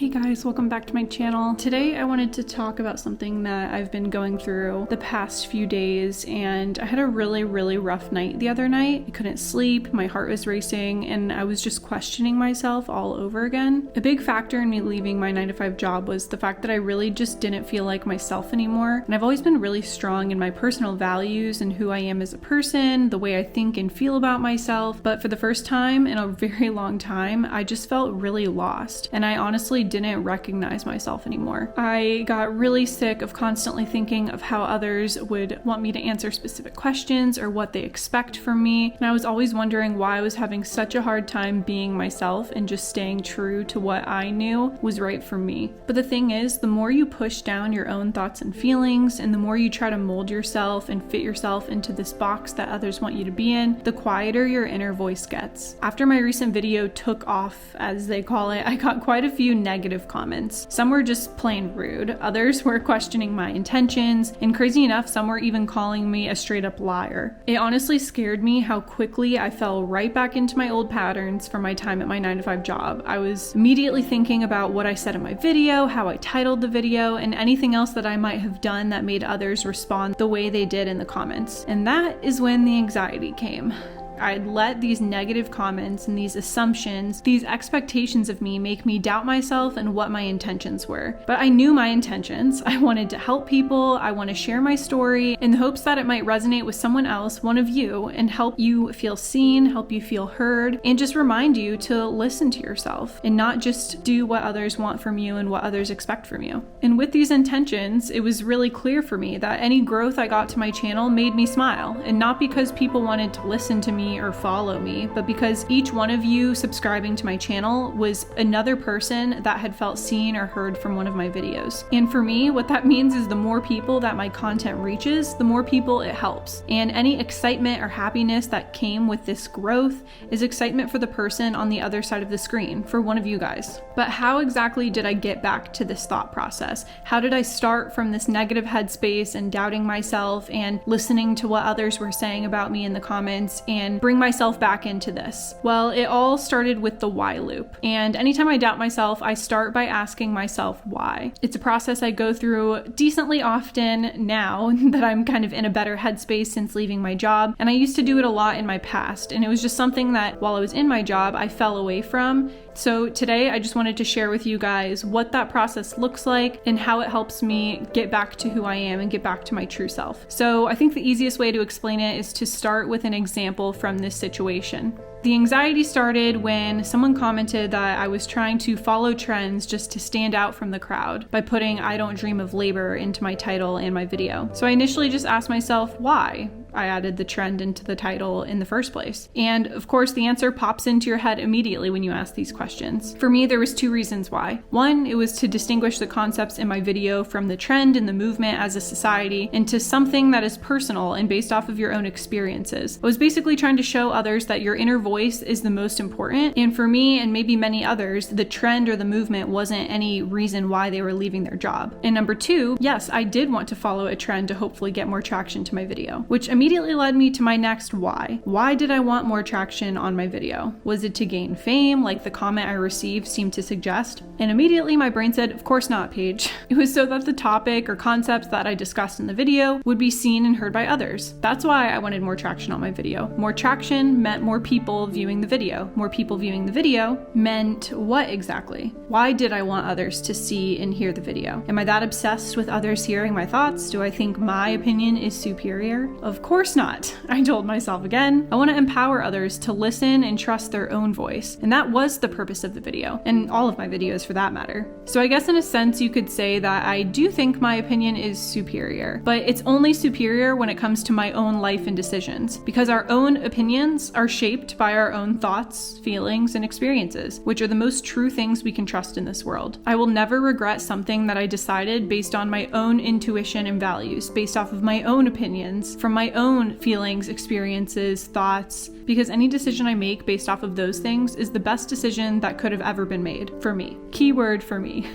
Hey guys, welcome back to my channel. Today I wanted to talk about something that I've been going through the past few days, and I had a really rough night the other night. I couldn't sleep, my heart was racing, and I was just questioning myself all over again. A big factor in me leaving my 9-to-5 job was the fact that I really just didn't feel like myself anymore. And I've always been really strong in my personal values and who I am as a person, the way I think and feel about myself. But for the first time in a very long time, I just felt really lost. And I honestly didn't recognize myself anymore. I got really sick of constantly thinking of how others would want me to answer specific questions or what they expect from me. And I was always wondering why I was having such a hard time being myself and just staying true to what I knew was right for me. But the thing is, the more you push down your own thoughts and feelings, and the more you try to mold yourself and fit yourself into this box that others want you to be in, the quieter your inner voice gets. After my recent video took off, as they call it, I got quite a few negative comments. Some were just plain rude, others were questioning my intentions, and crazy enough, some were even calling me a straight up liar. It honestly scared me how quickly I fell right back into my old patterns from my time at my 9-to-5 job. I was immediately thinking about what I said in my video, how I titled the video, and anything else that I might have done that made others respond the way they did in the comments. And that is when the anxiety came. I'd let these negative comments and these assumptions, these expectations of me make me doubt myself and what my intentions were. But I knew my intentions. I wanted to help people. I want to share my story in the hopes that it might resonate with someone else, one of you, and help you feel seen, help you feel heard, and just remind you to listen to yourself and not just do what others want from you and what others expect from you. And with these intentions, it was really clear for me that any growth I got to my channel made me smile, and not because people wanted to listen to me or follow me, but because each one of you subscribing to my channel was another person that had felt seen or heard from one of my videos. And for me, what that means is the more people that my content reaches, the more people it helps. And any excitement or happiness that came with this growth is excitement for the person on the other side of the screen, for one of you guys. But how exactly did I get back to this thought process? How did I start from this negative headspace and doubting myself and listening to what others were saying about me in the comments and bring myself back into this? Well, it all started with the why loop. And anytime I doubt myself, I start by asking myself why. It's a process I go through decently often now that I'm kind of in a better headspace since leaving my job. And I used to do it a lot in my past. And it was just something that while I was in my job, I fell away from. So today I just wanted to share with you guys what that process looks like and how it helps me get back to who I am and get back to my true self. So I think the easiest way to explain it is to start with an example from this situation. The anxiety started when someone commented that I was trying to follow trends just to stand out from the crowd by putting "I don't dream of labor" into my title and my video. So I initially just asked myself why I added the trend into the title in the first place. And of course, the answer pops into your head immediately when you ask these questions. For me, there was two reasons why. One, it was to distinguish the concepts in my video from the trend and the movement as a society into something that is personal and based off of your own experiences. I was basically trying to show others that your inner voice is the most important. And for me, and maybe many others, the trend or the movement wasn't any reason why they were leaving their job. And number two, yes, I did want to follow a trend to hopefully get more traction to my video, which immediately led me to my next why. Why did I want more traction on my video? Was it to gain fame, like the comment I received seemed to suggest? And immediately my brain said, of course not, Paige. It was so that the topic or concepts that I discussed in the video would be seen and heard by others. That's why I wanted more traction on my video. More traction meant more people viewing the video. More people viewing the video meant what exactly? Why did I want others to see and hear the video? Am I that obsessed with others hearing my thoughts? Do I think my opinion is superior? Of course not. I told myself again, I want to empower others to listen and trust their own voice. And that was the purpose of the video, and all of my videos for that matter. So I guess in a sense you could say that I do think my opinion is superior, but it's only superior when it comes to my own life and decisions, because our own opinions are shaped by our own thoughts, feelings, and experiences, which are the most true things we can trust in this world. I will never regret something that I decided based on my own intuition and values, based off of my own opinions, from my own feelings, experiences, thoughts, because any decision I make based off of those things is the best decision that could have ever been made for me. Keyword for me.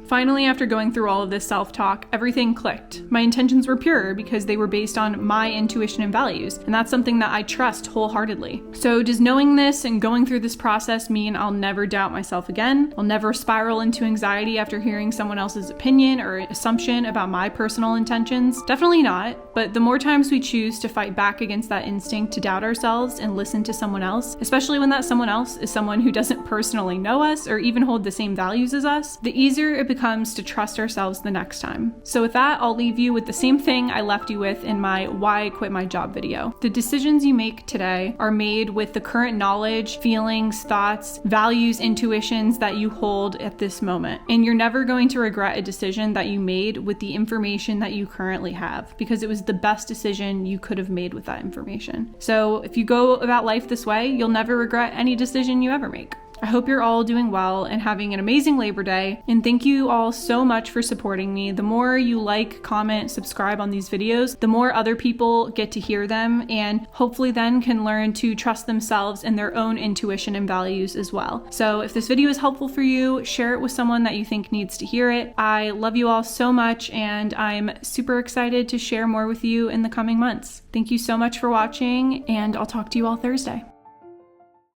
Finally, after going through all of this self-talk, everything clicked. My intentions were pure because they were based on my intuition and values, and that's something that I trust wholeheartedly. So does knowing this and going through this process mean I'll never doubt myself again? I'll never spiral into anxiety after hearing someone else's opinion or assumption about my personal intentions? Definitely not, but the more times we choose to fight back against that instinct to doubt ourselves and listen to someone else, especially when that someone else is someone who doesn't personally know us or even hold the same values as us, the easier it becomes to trust ourselves the next time. So with that, I'll leave you with the same thing I left you with in my Why I Quit My Job video. The decisions you make today are made with the current knowledge, feelings, thoughts, values, intuitions that you hold at this moment. And you're never going to regret a decision that you made with the information that you currently have, because it was the best decision you could have made with that information. So if you go about life this way, you'll never regret any decision you ever make. I hope you're all doing well and having an amazing Labor Day, and thank you all so much for supporting me. The more you like, comment, subscribe on these videos, the more other people get to hear them and hopefully then can learn to trust themselves and their own intuition and values as well. So if this video is helpful for you, share it with someone that you think needs to hear it. I love you all so much, and I'm super excited to share more with you in the coming months. Thank you so much for watching, and I'll talk to you all Thursday.